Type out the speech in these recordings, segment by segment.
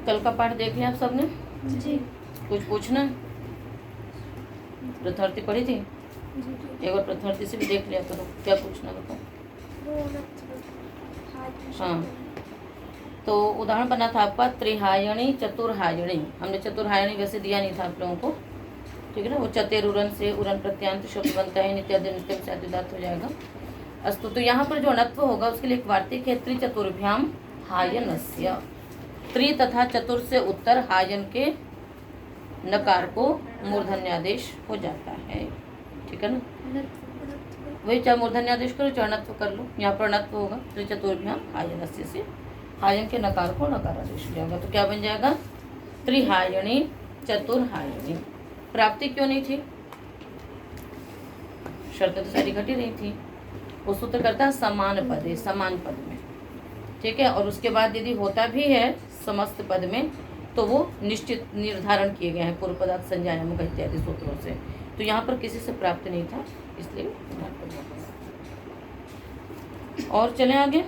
कल का पाठ देख लिया आप सबने? जी कुछ पूछना? प्रथार्थी पढ़ी थी? जी। एक बार प्रथार्थी से भी देख लिया करो, क्या पूछना बताओ। हाँ, तो उदाहरण बना था आपका त्रिहायणी चतुर्हायणी। हमने चतुर्हायणी वैसे दिया नहीं था आप लोगों को, ठीक है ना। वो चतेर उरन से उरन प्रत्यांत शब्द बनता है, नित्यादि नित्य से आदिदात हो जाएगा। अस्तु, तो यहाँ पर जो अणत्व होगा उसके लिए एक वार्तिक है, त्रिचतुर्भ्याम हायनस्य। त्रि तथा चतुर से उत्तर हायन के नकार को मूर्धन्यादेश हो जाता है, ठीक है ना। वही चाहे मूर्धन्यादेश करो चाहे अणत्व कर लो, यहाँ पर अणत्व होगा। त्रिचतुर्भ्याम हायनस्य से हायन के नकार को नकारादेश हो जाएगा, तो क्या बन जाएगा? त्रिहायणी चतुर्हायणी। प्राप्ति क्यों नहीं थी? शर्तें तो सारी घटी रही थी। वो सूत्र करता है समान पद है, समान पद में, ठीक है। और उसके बाद यदि होता भी है समस्त पद में तो वो निश्चित निर्धारण किए गए हैं पूर्व पदार्थ संज्ञायाम इत्यादि सूत्रों से। तो यहाँ पर किसी से प्राप्त नहीं था, इसलिए और चले आगे।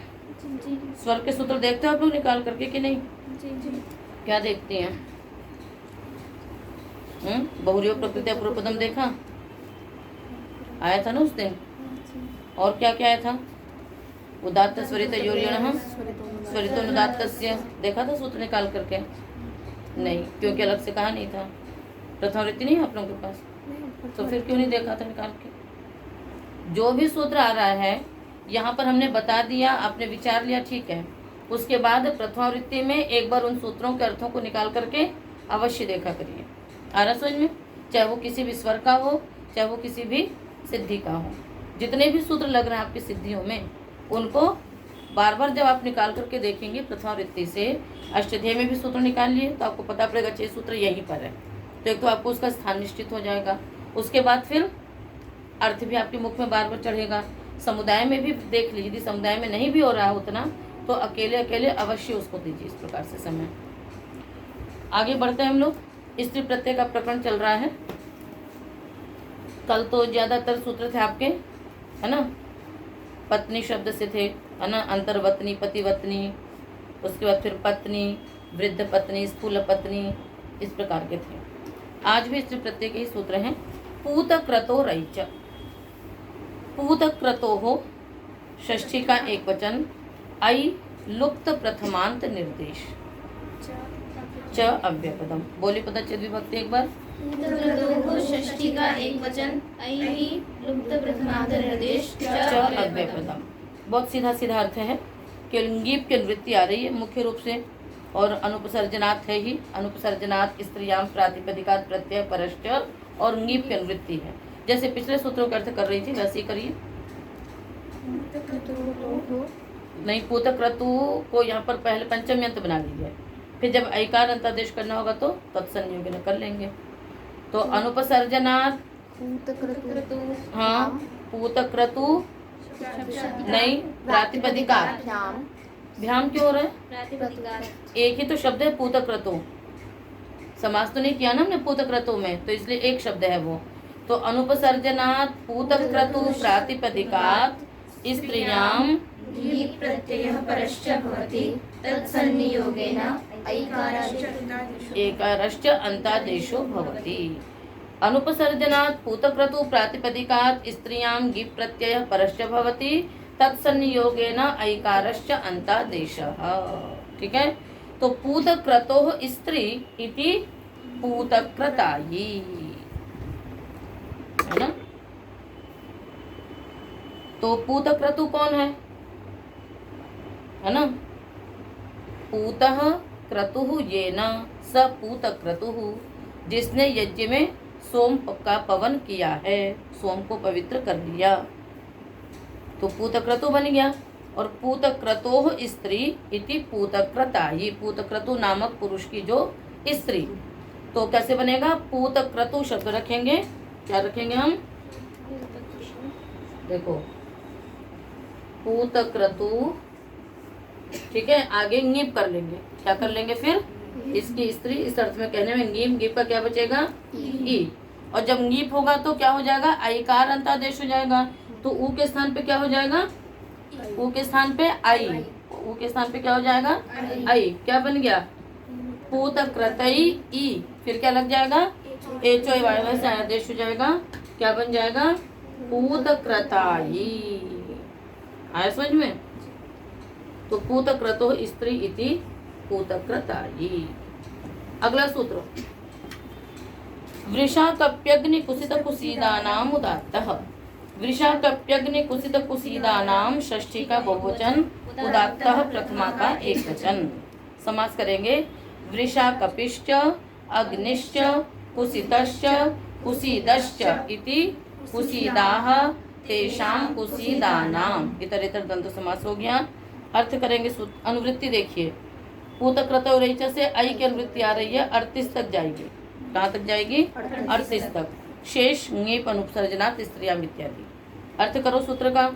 स्वर के सूत्र देखते हो आप लोग निकाल करके कि नहीं? जी। क्या देखते हैं? बहुरीय प्रकृति पूर्व पदम देखा, आया था ना उस दिन। और क्या क्या आया था? उदात्त स्वरित योर्यणः स्वरितोनुदात्तस्य, देखा था सूत्र निकाल करके? नहीं, क्योंकि अलग से कहा नहीं था। प्रथम वृत्ति नहीं है आप लोगों के पास, तो फिर क्यों नहीं देखा था निकाल के? जो भी सूत्र आ रहा है यहाँ पर हमने बता दिया, आपने विचार लिया, ठीक है। उसके बाद प्रथम वृत्ति में एक बार उन सूत्रों के अर्थों को निकाल करके अवश्य देखा करिए। आ रहा समझ में? चाहे वो किसी भी स्वर का हो, चाहे वो किसी भी सिद्धि का हो, जितने भी सूत्र लग रहे हैं आपकी सिद्धियों में, उनको बार बार जब आप निकाल करके देखेंगे प्रथम वृत्ति से, अष्टाध्यायी में भी सूत्र निकाल लिए तो आपको पता पड़ेगा 6 सूत्र यहीं पर है। तो एक तो आपको उसका स्थान निश्चित हो जाएगा, उसके बाद फिर अर्थ भी आपके मुख में बार बार चढ़ेगा। समुदाय में भी देख लीजिए, यदि समुदाय में नहीं भी हो रहा उतना तो अकेले अकेले अवश्य उसको दीजिए इस प्रकार से समय। आगे बढ़ते हैं हम लोग। स्त्री प्रत्यय का प्रकरण चल रहा है। कल तो ज्यादातर सूत्र थे आपके, है ना, पत्नी शब्द से थे, है ना, अंतर्वतनी, पतिवतनी, उसके बाद फिर पत्नी, वृद्ध पत्नी, स्थूल पत्नी, इस प्रकार के थे। आज भी स्त्री प्रत्यय के ही सूत्र हैं। पूत क्रतो रैच, पूत क्रतो हो षष्ठी का एक वचन, आई लुप्त प्रथमांत निर्देश, च अव्यपदम। बोली पदच्छेद विभक्ति एक बार। षष्ठी का एक वचन, ऐ लुप्त प्रथमांत निर्देश, च अव्यपदम। बहुत सीधा सीधा अर्थ है। केवल की वृत्ति आ रही है मुख्य रूप से, और अनुपसर्जनात् है ही। अनुपसर्जनात् स्त्रियाम प्रातिपदिकात् प्रत्यय परश्च, और ङीप की अनुवृत्ति है। जैसे पिछले सूत्रों का अर्थ कर रही थी वैसे ही करिए। नहीं, पूत क्रतु को यहाँ पर पहले पंचमी अंत बना लीजिए, फिर जब ऐकार अंतादेश करना होगा तो तत्संयोग कर लेंगे। तो अनुपसर्जनात् हाँ, पूत क्रतु नहीं, प्रातिपदिकात्। भ्याम क्यों हो रहा है? एक ही तो शब्द है पूत क्रतु, समास तो नहीं किया ना हमने पूत क्रतु में, तो इसलिए एक शब्द है वो। तो अनुपसर्जनात् पूत क्रतु प्रातिपदिकात् स्त्रियाम प्रत्ययः परश्च भवति, तत्सन्नियोगेन एकारश्च अन्तादेशो भवति। अनुपसर्जनात् पूतक्रतु प्रातिपदिकात् स्त्रियां ङीप् प्रत्ययः परश्च भवति, तत्सन्नियोगेन ऐकारश्च अन्तादेशः, ठीक है। तो पूतक्रतोः स्त्री इति पूतक्रतायी, है ना। तो पूतक्रतु कौन है ना? पूतः क्रतुः येन स पूतक्रतुः, जिसने यज्ञ में सोम का पवन किया है, सोम को पवित्र कर लिया, तो पूतक्रतु बन गया। और पूतक्रतोः स्त्री इति पूतक्रतायी, पूतक्रतु नामक पुरुष की जो स्त्री, तो कैसे बनेगा? पूतक्रतु शब्द रखेंगे, क्या रखेंगे हम? देखो, पूतक्रतु, ठीक है, आगे ङीप कर लेंगे, क्या कर लेंगे फिर? इसकी स्त्री, इस अर्थ में कहने में ङीप, ङीप का क्या बचेगा? ई। और जब ङीप होगा तो क्या हो जाएगा? आईकार अंतादेश हो जाएगा, तो ऊ के स्थान पे क्या हो जाएगा? ऊ के स्थान पे आई, ऊ के स्थान पे क्या हो जाएगा? आई। क्या बन गया? पूतक्रतई ई, फिर क्या लग जाएगा, एचो वाय से आदेश हो जाएगा, क्या बन जाएगा, पूतक्रताई। आया समझ में? तो पूतक्रतो स्त्री इति पूतक्रताई। अगला सूत्र, वृषाकप्यग्नि कुसित कुसीदानाम उदात्तः। वृषाकप्यग्नि कुसित कुसीदानाम षष्ठी का बहुवचन, उदात्तः प्रथमा का एक वचन। समास करेंगे, वृषाकपिश्च अग्निश्च कुसितश्च कुसीदश्च इति कुसीदाः तेषां कुसीदानाम। इतरेतर द्वंद्व समास हो गया। अर्थ करेंगे, अनुवृत्ति देखिए, पूतक्रत और रेचा से आई की अनुवृत्ति आ रही है, 38 तक जाएगी। कहाँ तक जाएगी? 38 तक। शेष ङीप अनुपसर्जनात् स्त्रियाम इत्यादि। अर्थ करो सूत्र का।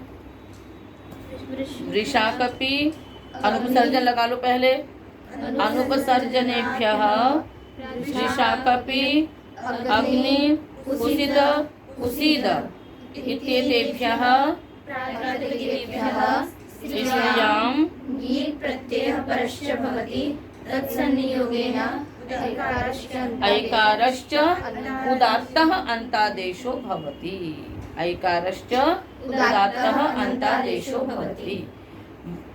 वृषाकपि, अनुपसर्जन लगा लो पहले, अनुपसर्जनेभ्यः वृषाकपि अग्नि कुसित कुसीद इत्येतेभ्यः स्त्रियां ङीप् प्रत्ययः परश्च भवति, तत्संनियोगेन ऐकारश्च उदात्तः अन्तादेशो भवति। ऐकारश्च उदात्तः अन्तादेशो भवति।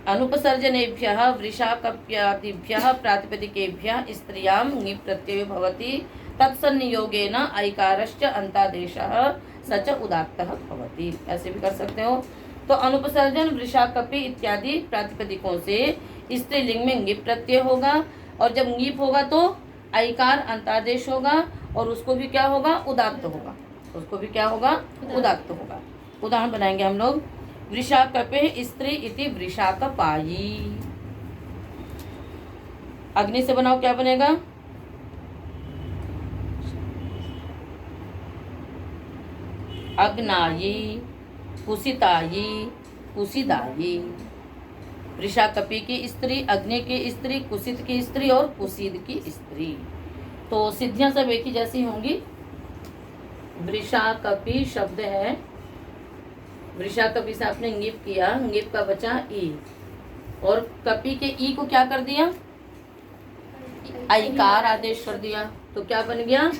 अनुपसर्जनेभ्यः वृषाकप्यादिभ्यः प्रातिपदिकेभ्यः स्त्रियां ङीप् प्रत्ययो भवति, तत्संनियोगेन ऐकारश्च अन्तादेशः स च उदात्तः भवति। ऐसे भी कर सकते हो। तो अनुपसर्जन वृषाकपि इत्यादि प्रातिपदिकों से स्त्रीलिंग में ङीप प्रत्यय होगा, और जब ङीप होगा तो ऐकार अंतादेश होगा, और उसको भी क्या होगा? उदात्त होगा। उसको भी क्या होगा? उदात्त होगा। उदाहरण बनाएंगे हम लोग। वृषाकपे स्त्री इति वृषाकपायी। अग्नि से बनाओ, क्या बनेगा? अग्नायी, कुसितायी, कुसीदायी। वृषाकपि की स्त्री, अग्नि की स्त्री, कुसित की स्त्री और कुसीद की स्त्री। तो सिद्धियां सब एक ही जैसी होंगी। वृषाकपि शब्द है, वृषाकपि से आपने ङीप किया, ङीप का बचा ई, और कपि के ई को क्या कर दिया? ऐकार आदेश कर दिया, तो क्या बन गया?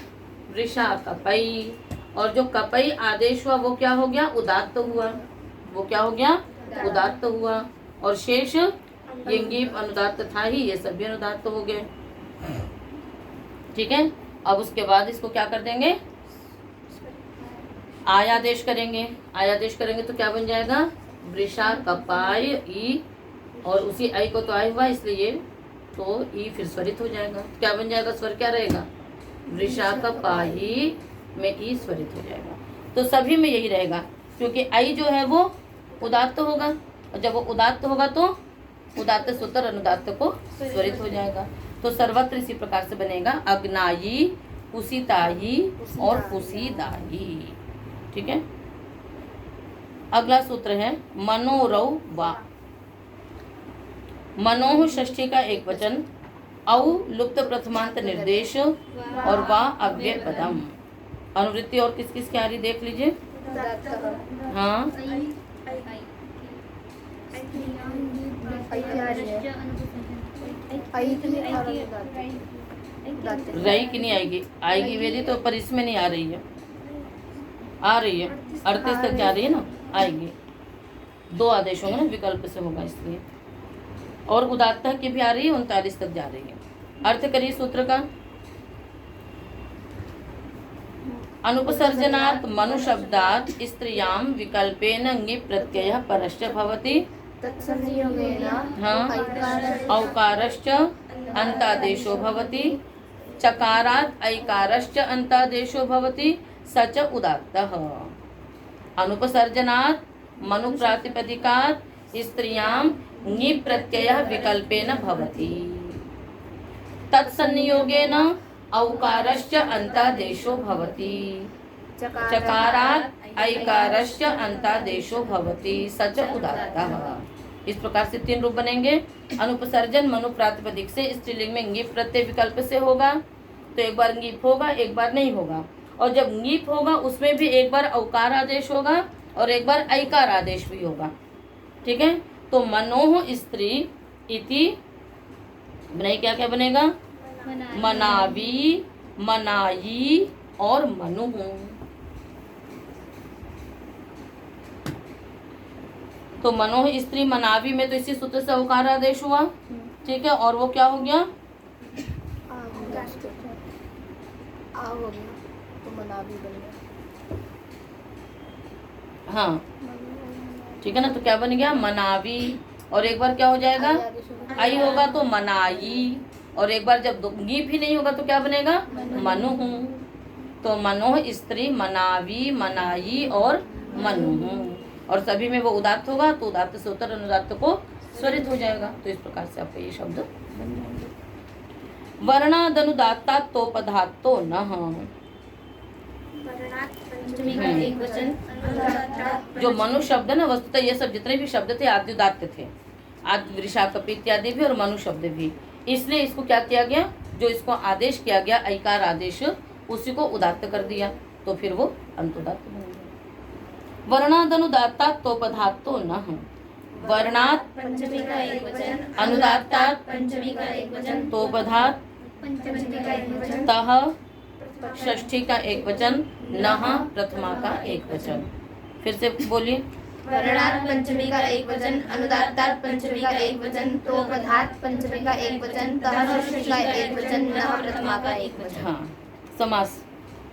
वृषाकपई। और जो कपई आदेश हुआ वो क्या हो गया? उदात्त हुआ। वो क्या हो गया? उदात्त हुआ। और शेष ये ङीप अनुदात्त था ही, ये सभी अनुदात्त हो गए। ठीक है। अब उसके बाद इसको क्या कर देंगे? आयादेश करेंगे। आयादेश करेंगे तो क्या बन जाएगा? वृषाकपाय ई, और उसी आई को तो आय हुआ इसलिए तो ई फिर स्वरित हो जाएगा। क्या बन जाएगा? स्वर क्या रहेगा? वृषाकपायी में ई स्वरित हो जाएगा। तो सभी में यही रहेगा, क्योंकि आई जो है वो उदात्त होगा, और जब वो उदात्त होगा तो उदात्त सूत्र अनुदात्त को स्वरित हो जाएगा। तो सर्वत्र इसी प्रकार से बनेगा, अग्नायी, कुसितायी और कुसीदायी। ठीक है। अगला सूत्र है मनोरौ वा। मनोह षष्ठी का एक वचन, औ लुप्त प्रथमांत निर्देश और वा अव्यय पदम। अनुवृत्ति और किस किस की आ रही देख लीजिए। हाँ, रही की नहीं आएगी? आएगी वेदी तो, पर इसमें नहीं आ रही है। आ रही है, 38 तक जा रही है ना, आएगी। दो आदेश होंगे ना, विकल्प से होगा इसलिए। और उदात्त की भी आ रही है, 39 तक जा रही है। अर्थ करिए सूत्र का। अनुपसर्जनात् मनु शब्दात् स्त्रियां विकल्पेन ङीप् प्रत्ययः परश्च भवति, औकारश्च अन्तादेशो भवति, चकारात् ऐकारश्च अन्तादेशो भवति, स च उदात्तः। अनुपसर्जनात् मनु प्रातिपदिकात् स्त्रियां ङीप् प्रत्ययः विकल्पेन भवति, तत्संनियोगेन औकारश्च अन्तादेशो भवति, चकारात् ऐकारश्च अन्तादेशो भवति, स च उदात्तः। इस प्रकार से 3 रूप बनेंगे। अनुपसर्जन मनु प्रातिपदिक से स्त्रीलिंग में ङीप प्रत्यय विकल्प से होगा, तो एक बार ङीप होगा, एक बार नहीं होगा। और जब ङीप होगा उसमें भी एक बार औकार आदेश होगा और एक बार ऐकार आदेश भी होगा। ठीक है। तो मनोह स्त्री इति बने, क्या क्या बनेगा? मनावी, मनाई और मनु। तो मनो स्त्री, मनावी में तो इसी सूत्र से उकार आदेश हुआ, ठीक है। और वो क्या हो गया? हो गया तो मनावी बन गया। हाँ ठीक है ना, तो क्या बन गया? मनावी। और एक बार क्या हो जाएगा? आई होगा तो मनाई। और एक बार जब गीप ही नहीं होगा तो क्या बनेगा? मनु। तो मनो स्त्री, मनावी, मनाई और मनु। और सभी में वो उदात्त होगा तो उदात्त से उत्तर अनुदात्त को स्वरित हो जाएगा। तो इस प्रकार से आपका ये शब्द बन जाएंगे। वर्णादनुदात्ता तो पदार्थो नः। पंचमी का एक वचन। जो मनु शब्द है ना, वस्तुतः ये सब जितने भी शब्द थे आदि उदात्त थे, आदि विशाखप इत्यादि भी और मनु शब्द भी। इसलिए इसको क्या किया गया? जो इसको आदेश किया गया ऐकार आदेश, उसी को उदात्त कर दिया, तो फिर वो अंतुदात्त बन गया। वर्णादनुदात्ता तो पदार्थो नः। वर्णात् पंचमी का एक वचन। अनुदात्तात् पंचमी का एक वचन। तो पदार्थ पंचमी का एक वचन। तः षष्ठी का एक वचन, नः प्रथमा का एक वचन। फिर से बोलिए। वर्णात् पंचमी का एक वचन। अनुदात्तात् पंचमी का एक वचन। तो पदार्थ पंचमी का एक वचन। तः षष्ठी का एक वचन। नः प्रथमा का एक वचन। हाँ, समास।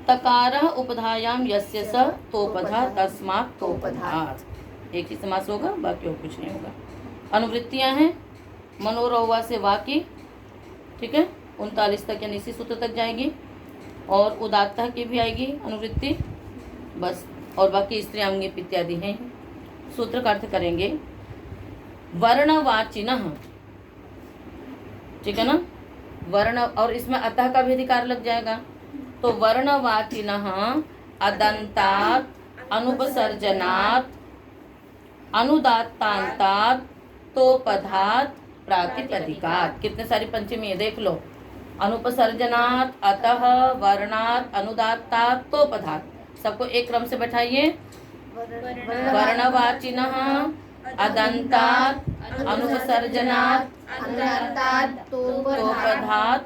तकारः उपधायाम यस्य स तोपधा तस्मात् तोपधात्। एक ही समास होगा, बाकी और कुछ नहीं होगा। अनुवृत्तियां हैं मनोरवा से वाकी, ठीक है, 39 तक यानी इसी सूत्र तक जाएगी। और उदात्ता की भी आएगी अनुवृत्ति, बस। और बाकी स्त्रीलिंग इत्यादि हैं। सूत्र का अर्थ करेंगे। वर्णवाचिनः, ठीक है ना, वर्ण, और इसमें अतः का भी अधिकार लग जाएगा। तो वर्णवाचिनः अदन्तात् अनुपसर्जनात् अनुदात्तान्तात् तोपधात् प्रातिपदिकात्। कितने सारी पंचमी है देख लो। अनुपसर्जनात्, अतः, वर्णात्, अनुदात्तात्, तोपधात्। सबको एक क्रम से बैठाइए। वर्णवाचिनः अदन्तात् अनुपसर्जनात् अनुदात्तात् तोपधात्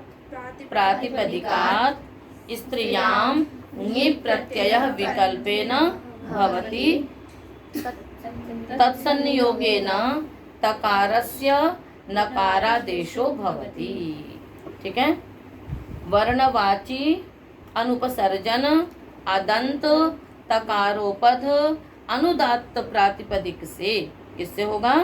प्रातिपदिकात् स्त्रियां ङिप् प्रत्ययः विकल्पेन भवति तत्संयोगेन तकारस्य नकारादेशो भवति। ठीक है। वर्णवाची अनुपसर्जन अदंत तकारोपध अनुदात्त प्रातिपदिक से, किससे होगा?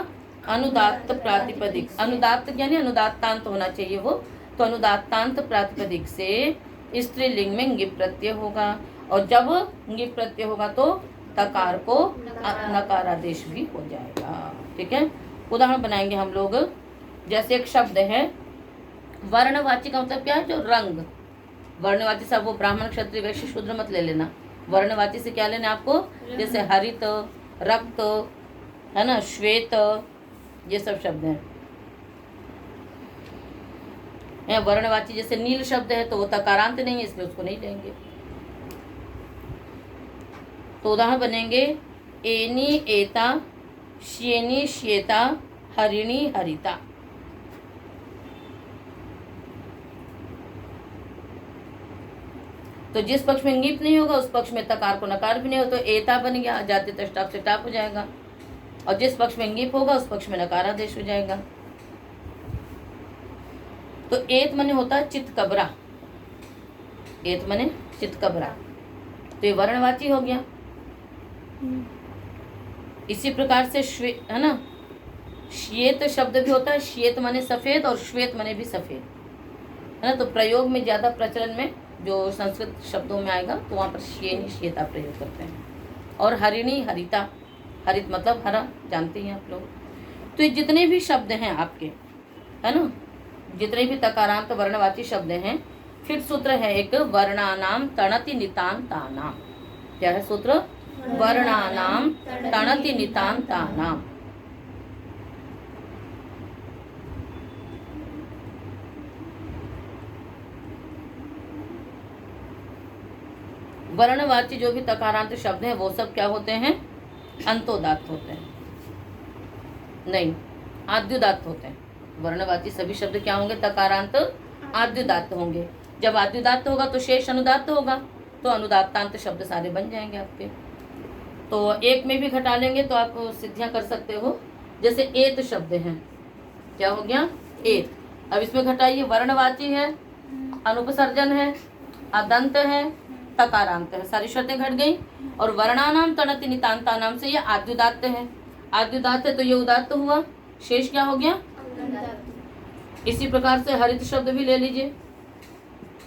अनुदात्त प्रातिपदिक। अनुदात्त यानी अनुदात्तांत होना चाहिए वो, तो अनुदात्तांत प्रातिपदिक से स्त्रीलिंग में ङिप् प्रत्यय होगा। और जब ङिप् प्रत्यय होगा तो तकार को नकारादेश भी हो जाएगा। ठीक है। उदाहरण बनाएंगे हम लोग। जैसे एक शब्द है वर्णवाची का मतलब क्या है? जो रंग। वर्णवाची सब वो ब्राह्मण क्षत्रिय वैश्य शूद्र मत ले लेना। वर्णवाची से क्या लेना आपको? जैसे हरित, रक्त, है ना, श्वेत, ये सब शब्द हैं। वर्णवाची जैसे नील शब्द है तो वो तकारांत नहीं है, इसलिए उसको नहीं लेंगे। तो उदाहरण बनेंगे एनी एता, श्येनी श्येता, हरिणी हरिता। तो जिस पक्ष में ङिप् नहीं होगा उस पक्ष में तकार को नकार भी नहीं हो, तो एता बन गया, जाति तष्टाप से टाप हो जाएगा। और जिस पक्ष में ङिप् होगा उस पक्ष में नकारादेश हो जाएगा। तो एत मने होता है चित्कबरा। एत मने चित्कबरा, तो ये वर्णवाची हो गया। इसी प्रकार से श्वेत, है ना, श्वेत शब्द भी होता है। श्वेत मने सफेद और श्वेत मने भी सफेद, है ना। तो प्रयोग में ज्यादा प्रचलन में जो संस्कृत शब्दों में आएगा तो वहाँ पर श्येनी श्येता प्रयोग करते हैं। और हरिणी हरिता, हरित मतलब हरा, जानते हैं आप लोग। तो ये जितने भी शब्द हैं आपके, है ना, जितने भी तकारांत वर्णवाची शब्द हैं, फिर सूत्र है एक वर्णानाम तणति नितांतानाम। क्या है सूत्र? वर्णानाम तणति नितांतानाम। वर्णवाची जो भी तकारांत शब्द हैं वो सब क्या होते हैं? अंतोदात्त होते हैं, नहीं आद्युदात्त होते हैं। वर्णवाची सभी शब्द क्या होंगे? तकारांत आद्युदात्त होंगे। जब आद्युदात्त होगा तो शेष अनुदात्त होगा, तो अनुदात्तांत शब्द सारे बन जाएंगे आपके। तो एक में भी घटा लेंगे तो आप सिद्धियां कर सकते हो। जैसे एत शब्द है, क्या हो गया? एत। अब इसमें घटाइए, वर्णवाची है, अनुपसर्जन है, अदंत है, तकारांत है, सारी शर्तें घट गई। और वर्णानाम तणति नितांतानाम से ये आद्युदात्त है। आद्युदात्त है तो ये उदात्त हुआ, शेष क्या हो गया? इसी प्रकार से हरित शब्द भी ले लीजिए,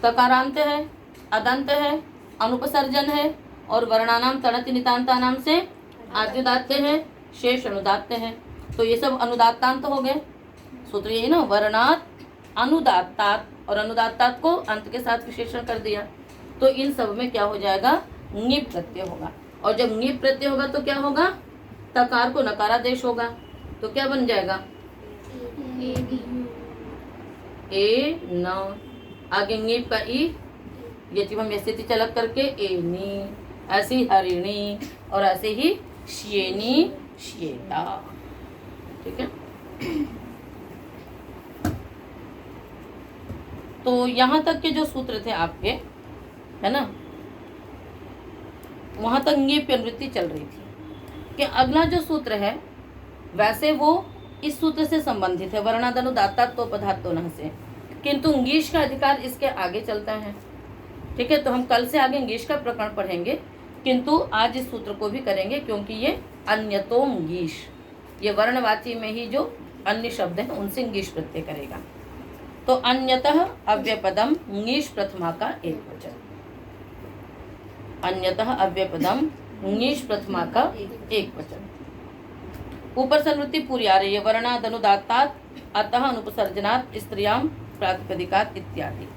तकारांत है, अदंत है, अनुपसर्जन है और वर्णानाम तणति नितांतानाम से आद्युदात्त है, शेष अनुदात्त है। तो ये सब अनुदात्तांत हो गए। सूत्र यही ना, वर्णात अनुदात्तात, और अनुदात्तात को अंत के साथ विशेषण कर दिया। तो इन सब में क्या हो जाएगा? ङीप प्रत्यय होगा। और जब ङीप प्रत्यय होगा तो क्या होगा? तकार को नकारादेश होगा, तो क्या बन जाएगा? ए न, आगे ङीप का ई, ये चीज हम स्थिति चलक करके एनी, ऐसी हरिणी और ऐसे ही श्येनी, श्येता। ठीक है। तो यहाँ तक के जो सूत्र थे आपके, है ना, वहां तक ये प्रवृत्ति चल रही थी कि अगला जो सूत्र है वैसे वो इस सूत्र से संबंधित है, वर्णादनुदात्तात्वोपधात्तो न से, किंतु ङीश का अधिकार इसके आगे चलता है। ठीक है। तो हम कल से आगे ङीश का प्रकरण पढ़ेंगे, किंतु आज इस सूत्र को भी करेंगे क्योंकि ये अन्यतो ङीश, ये वर्णवाची में ही जो अन्य शब्द है उनसे ङीश प्रत्यय करेगा। तो अन्यतः अव्यपदम ङीश प्रथमा का एक वचन, अन्यतः अव्यपदम ङीश प्रथमा का एक वचन। ऊपर संवृत्ति पूरी आ रही है, वर्णादनुदात्तात् अतः अनुपसर्जनात् स्त्रियाम प्रातिपदिकात् इत्यादि।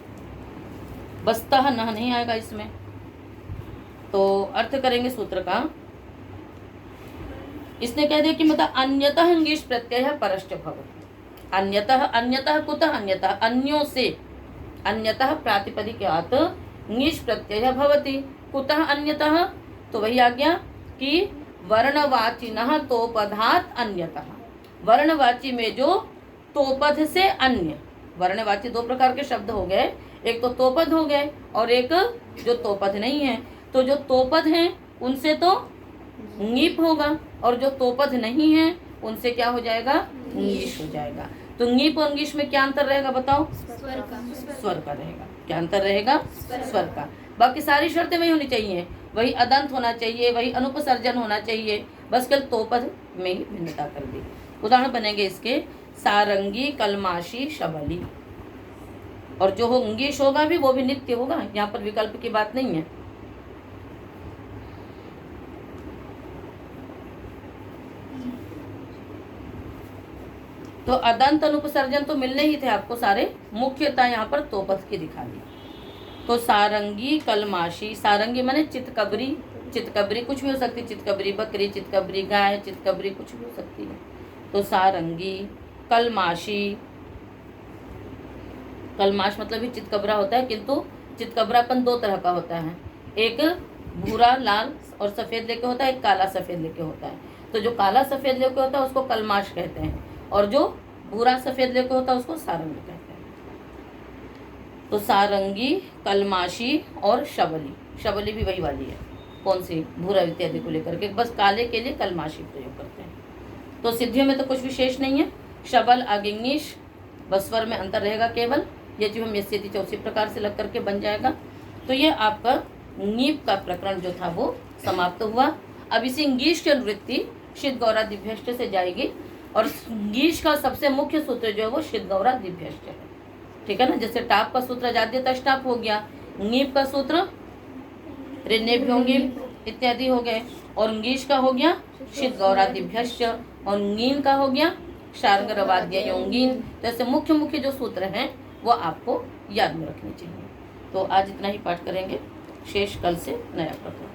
बस्तः न नहीं आएगा इसमें। तो अर्थ करेंगे सूत्र का। इसने कह दिया कि मतलब अन्यतः ङीश प्रत्यय परश्च भवति। अन्यतः, अन्यतः कुतः? अन्यतः अन्यों से, अन्यतः प्रातिपदिकात् ङीश प्रत्यय भवति। कुतः अन्यतः? तो वही आ गया कि वर्णवाचिनः तोपधात् अन्यतः, वर्णवाची में जो तोपध से अन्य, वर्णवाची दो प्रकार के शब्द हो गए, एक तो तोपध हो गए और एक जो तोपध नहीं है। तो जो तोपध हैं उनसे तो ङीप होगा और जो तोपध नहीं है उनसे क्या हो जाएगा? ङीश हो जाएगा। तो ङीप और ङीश में क्या अंतर रहेगा बताओ? स्वर का रहेगा। क्या अंतर रहेगा? स्वर का। बाकी सारी शर्तें वही होनी चाहिए, वही अदंत होना चाहिए, वही अनुपसर्जन होना चाहिए, बस केवल तोपद में ही भिन्नता कर दी। उदाहरण बनेंगे इसके, सारंगी, कलमाशी, शबली। और जो हो ङीश होगा भी वो भी नित्य होगा, यहाँ पर विकल्प की बात नहीं है। तो अदंत अनुपसर्जन तो मिलने ही थे आपको सारे, मुख्यता यहाँ पर तोपद की दिखा दी। तो सारंगी, कलमाशी, सारंगी माने चितकबरी, चितकबरी कुछ भी हो सकती है, चितकबरी बकरी, चितकबरी गाय, चितकबरी कुछ भी हो सकती है। तो सारंगी, कलमाशी, कलमाश मतलब ही चितकबरा होता है, किंतु चितकबरापन दो तरह का होता है, एक भूरा लाल और सफेद लेके होता है, एक काला सफेद लेके होता है। तो जो काला सफेद लेके होता है उसको कलमाश कहते हैं और जो भूरा सफेद लेके होता है उसको सारंगी कहते हैं। तो सारंगी, कलमाशी और शबली, शबली भी वही वाली है, कौन सी? भूरा इत्यादि को लेकर के, बस काले के लिए कलमाशी प्रयोग करते हैं। तो सिद्धियों में तो कुछ विशेष नहीं है। शबल, आगिंगीश, बस स्वर में अंतर रहेगा केवल। ये जो हम स्थिति उसी प्रकार से लग करके बन जाएगा। तो ये आपका ङीप का प्रकरण जो था वो समाप्त हुआ। अब इसी ङीश की अनुवृत्ति शिद गौरा दिभ्यष्ट से जाएगी और ङीश का सबसे मुख्य सूत्र जो है वो शिद गौरा दिभ्यष्ट है। ठीक है ना। जैसे टाप का सूत्र जाद्यता टाप हो गया, ङीप का सूत्र ऋण्यभ्यों इत्यादि हो गए, और ङीश का हो गया शिद गौरा दिभ्यष्ट, और ङीन का हो गया शार्ंगरवाद्य योंगीन। तो ऐसे मुख्य मुख्य जो सूत्र हैं वो आपको याद में रखने चाहिए। तो आज इतना ही पाठ करेंगे, शेष कल से नया प्रकरण।